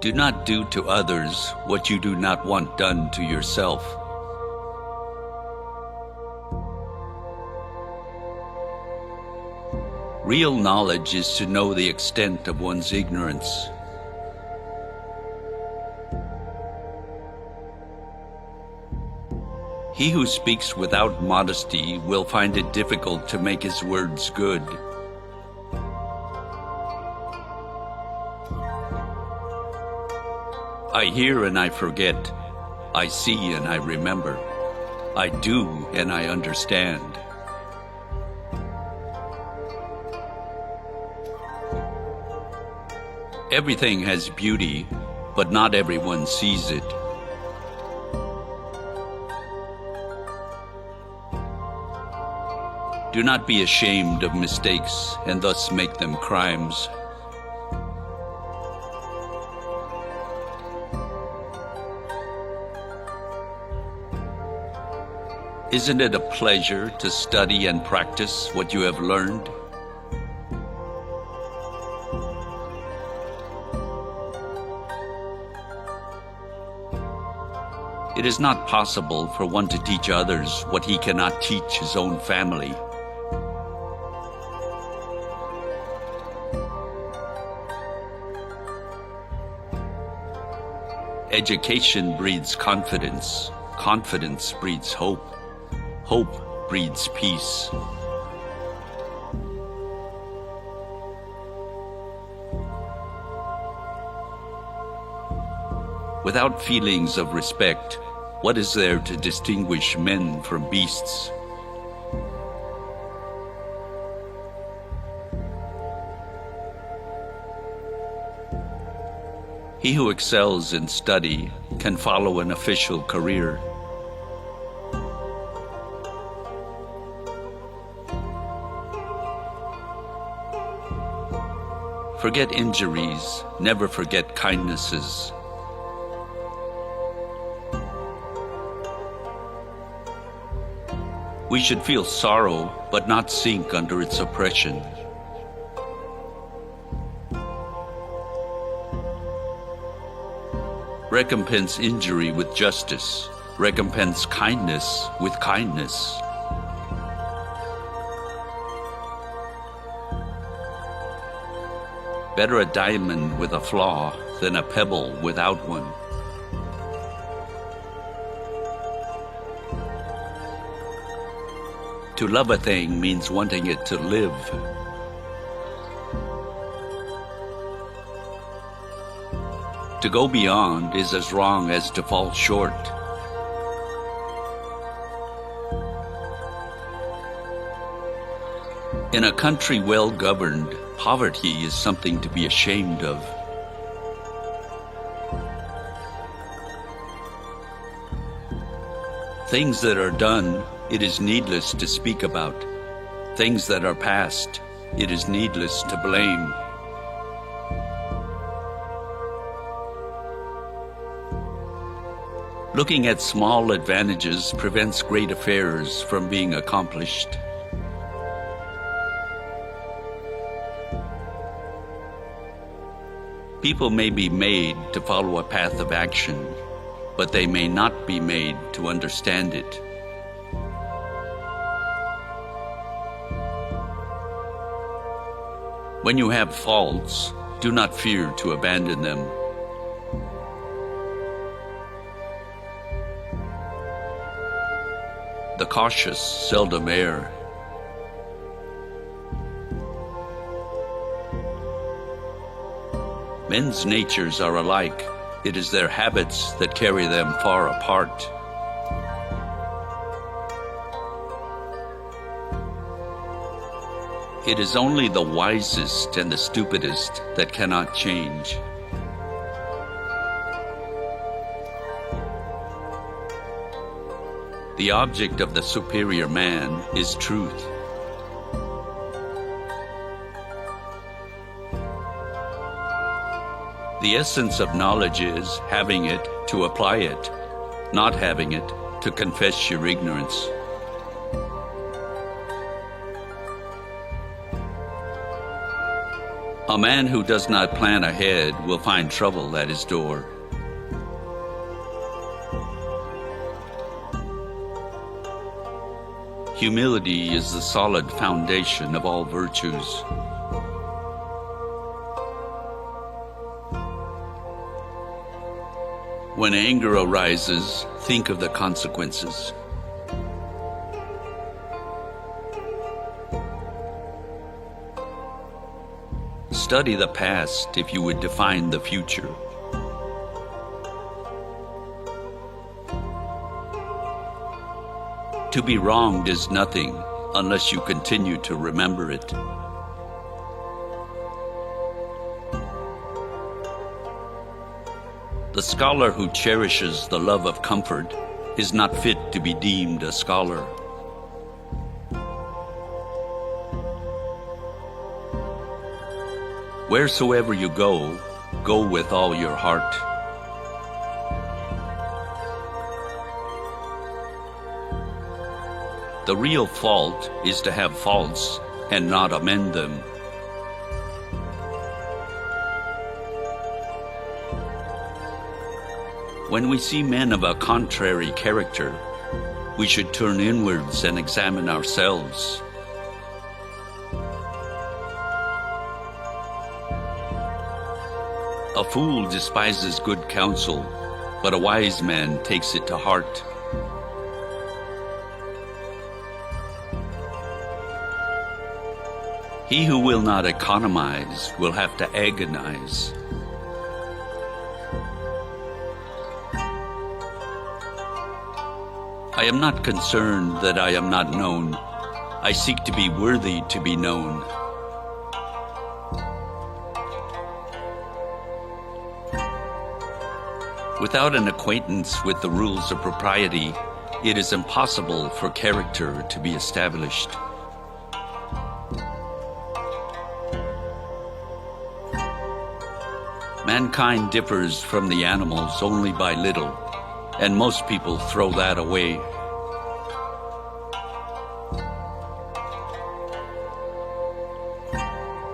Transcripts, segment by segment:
Do not do to others what you do not want done to yourself. Real knowledge is to know the extent of one's ignorance. He who speaks without modesty will find it difficult to make his words good. I hear and I forget. I see and I remember. I do and I understand. Everything has beauty, but not everyone sees it. Do not be ashamed of mistakes and thus make them crimes. Isn't it a pleasure to study and practice what you have learned? It is not possible for one to teach others what he cannot teach his own family. Education breeds confidence. Confidence breeds hope. Hope breeds peace. Without feelings of respect, what is there to distinguish men from beasts? He who excels in study can follow an official career. Forget injuries, never forget kindnesses. We should feel sorrow, but not sink under its oppression. Recompense injury with justice. Recompense kindness with kindness. Better a diamond with a flaw than a pebble without one. To love a thing means wanting it to live. To go beyond is as wrong as to fall short. In a country well governed, poverty is something to be ashamed of. Things that are done, it is needless to speak about. Things that are past, it is needless to blame. Looking at small advantages prevents great affairs from being accomplished. People may be made to follow a path of action, but they may not be made to understand it. When you have faults, do not fear to abandon them. The cautious seldom err. Men's natures are alike. It is their habits that carry them far apart. It is only the wisest and the stupidest that cannot change. The object of the superior man is truth. The essence of knowledge is having it to apply it, not having it to confess your ignorance. A man who does not plan ahead will find trouble at his door. Humility is the solid foundation of all virtues. When anger arises, think of the consequences. Study the past if you would define the future. To be wronged is nothing unless you continue to remember it. The scholar who cherishes the love of comfort is not fit to be deemed a scholar. Wheresoever you go, go with all your heart. The real fault is to have faults and not amend them. When we see men of a contrary character, we should turn inwards and examine ourselves. A fool despises good counsel, but a wise man takes it to heart. He who will not economize will have to agonize. I am not concerned that I am not known. I seek to be worthy to be known. Without an acquaintance with the rules of propriety, it is impossible for character to be established. Mankind differs from the animals only by little, and most people throw that away.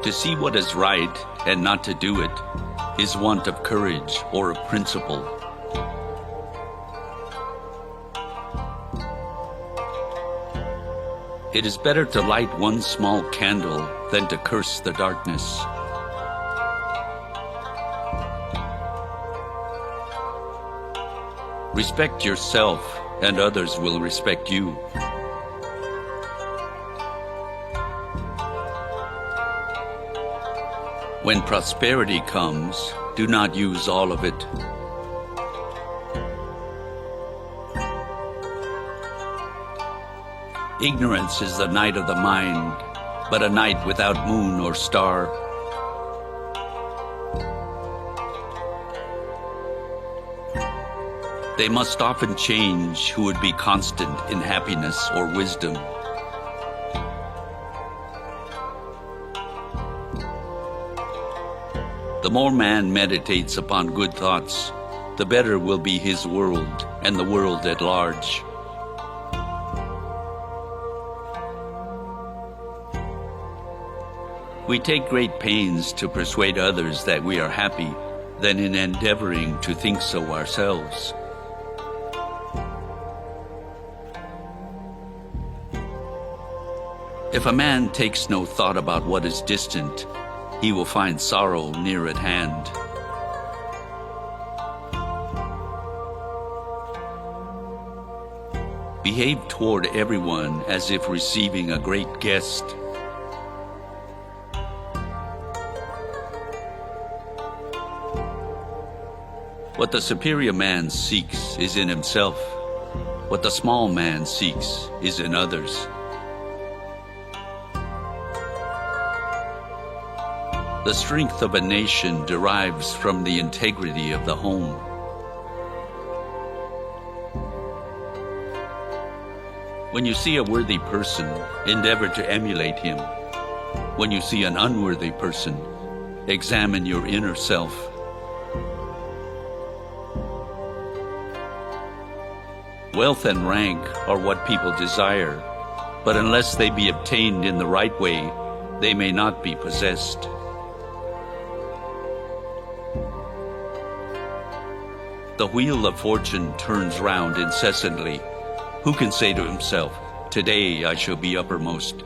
To see what is right and not to do it is want of courage or of principle. It is better to light one small candle than to curse the darkness. Respect yourself, and others will respect you. When prosperity comes, do not use all of it. Ignorance is the night of the mind, but a night without moon or star. They must often change who would be constant in happiness or wisdom. The more man meditates upon good thoughts, the better will be his world and the world at large. We take great pains to persuade others that we are happy than in endeavoring to think so ourselves. If a man takes no thought about what is distant, he will find sorrow near at hand. Behave toward everyone as if receiving a great guest. What the superior man seeks is in himself. What the small man seeks is in others. The strength of a nation derives from the integrity of the home. When you see a worthy person, endeavor to emulate him. When you see an unworthy person, examine your inner self. Wealth and rank are what people desire, but unless they be obtained in the right way, they may not be possessed. The wheel of fortune turns round incessantly. Who can say to himself, "Today I shall be uppermost"?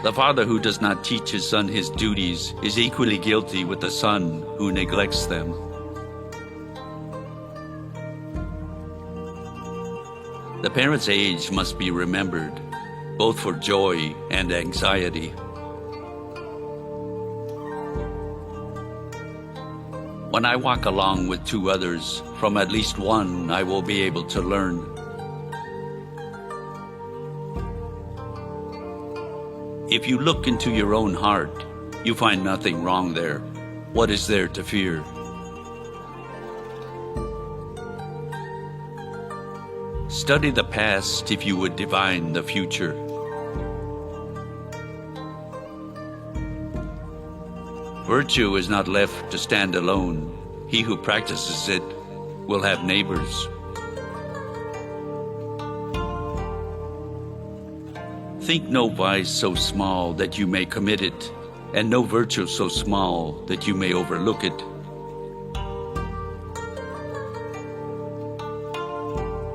The father who does not teach his son his duties is equally guilty with the son who neglects them. The parent's age must be remembered, both for joy and anxiety. When I walk along with two others, from at least one I will be able to learn. If you look into your own heart, you find nothing wrong there. What is there to fear? Study the past if you would divine the future. Virtue is not left to stand alone. He who practices it will have neighbors. Think no vice so small that you may commit it, and no virtue so small that you may overlook it.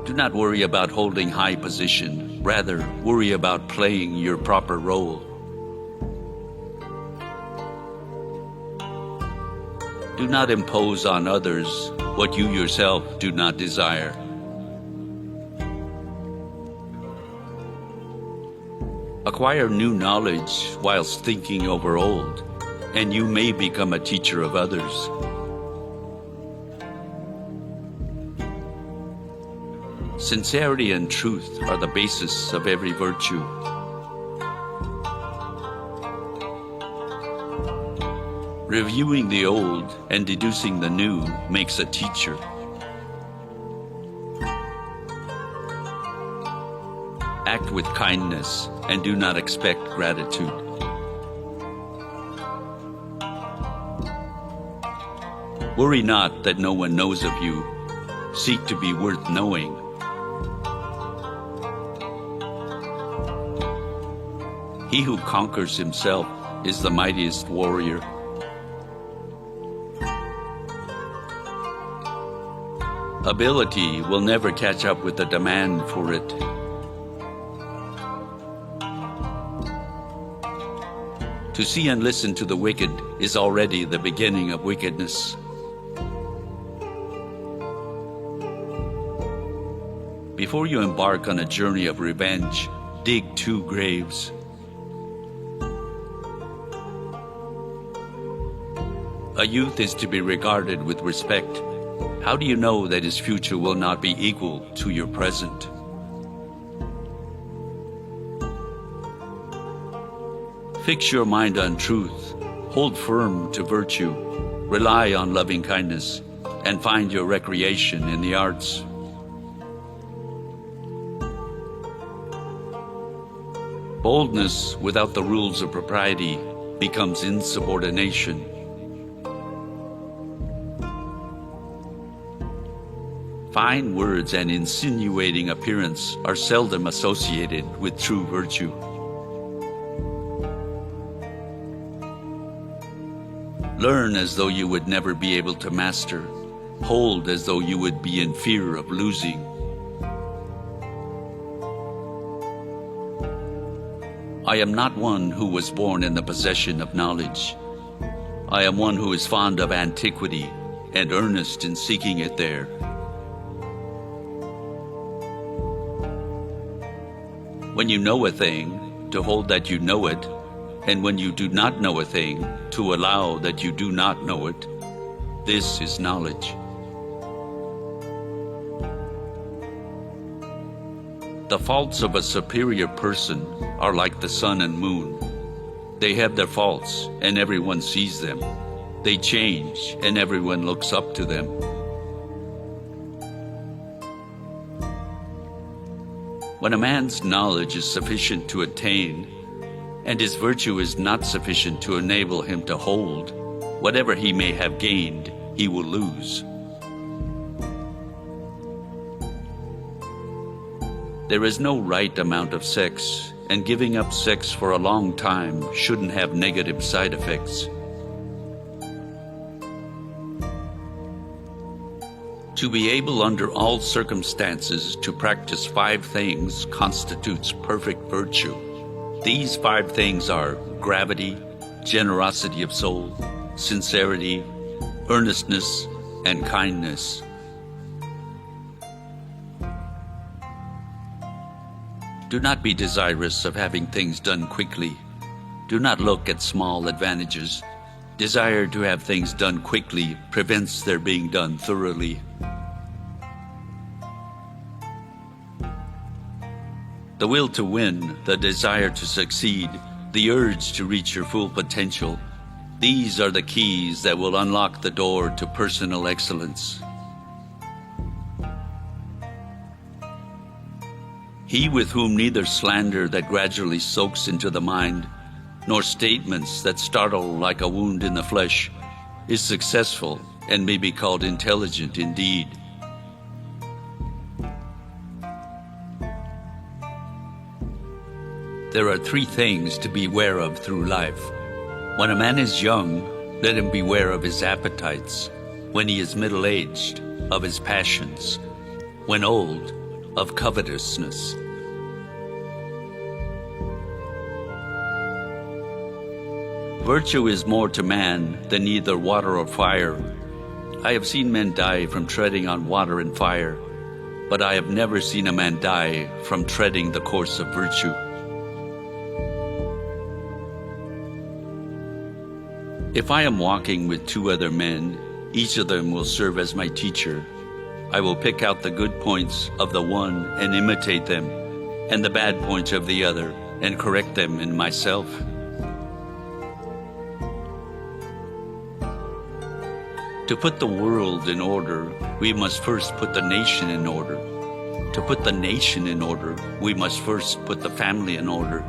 Do not worry about holding high position. Rather, worry about playing your proper role. Do not impose on others what you yourself do not desire. Acquire new knowledge whilst thinking over old, and you may become a teacher of others. Sincerity and truth are the basis of every virtue. Reviewing the old and deducing the new makes a teacher. Act with kindness and do not expect gratitude. Worry not that no one knows of you. Seek to be worth knowing. He who conquers himself is the mightiest warrior. Ability will never catch up with the demand for it. To see and listen to the wicked is already the beginning of wickedness. Before you embark on a journey of revenge, dig 2 graves. A youth is to be regarded with respect. How do you know that his future will not be equal to your present? Fix your mind on truth, hold firm to virtue, rely on loving kindness, and find your recreation in the arts. Boldness without the rules of propriety becomes insubordination. Fine words and insinuating appearance are seldom associated with true virtue. Learn as though you would never be able to master. Hold as though you would be in fear of losing. I am not one who was born in the possession of knowledge. I am one who is fond of antiquity and earnest in seeking it there. When you know a thing, to hold that you know it, and when you do not know a thing, to allow that you do not know it, this is knowledge. The faults of a superior person are like the sun and moon. They have their faults, and everyone sees them. They change, and everyone looks up to them. When a man's knowledge is sufficient to attain, and his virtue is not sufficient to enable him to hold, whatever he may have gained, he will lose. There is no right amount of sex. and giving up sex for a long time shouldn't have negative side effects. To be able under all circumstances to practice 5 things constitutes perfect virtue. These 5 things are gravity, generosity of soul, sincerity, earnestness, and kindness. Do not be desirous of having things done quickly. Do not look at small advantages. Desire to have things done quickly prevents their being done thoroughly. The will to win, the desire to succeed, the urge to reach your full potential, these are the keys that will unlock the door to personal excellence. He with whom neither slander that gradually soaks into the mind, nor statements that startle like a wound in the flesh, is successful and may be called intelligent indeed. There are 3 things to beware of through life. When a man is young, let him beware of his appetites. When he is middle-aged, of his passions. When old, of covetousness. Virtue is more to man than either water or fire. I have seen men die from treading on water and fire, but I have never seen a man die from treading the course of virtue. If I am walking with 2 other men, each of them will serve as my teacher. I will pick out the good points of the one and imitate them, and the bad points of the other and correct them in myself. To put the world in order, we must first put the nation in order. To put the nation in order, we must first put the family in order.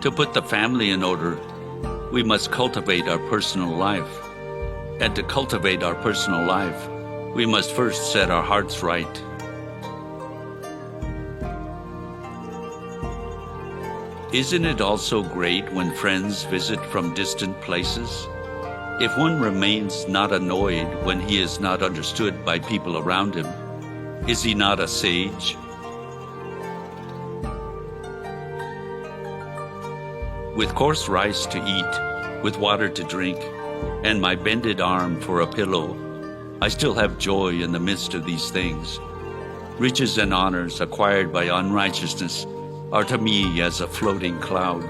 To put the family in order, we must cultivate our personal life. And to cultivate our personal life, we must first set our hearts right. Isn't it also great when friends visit from distant places? If one remains not annoyed when he is not understood by people around him, is he not a sage? With coarse rice to eat, with water to drink, and my bended arm for a pillow, I still have joy in the midst of these things. Riches and honors acquired by unrighteousness are to me as a floating cloud.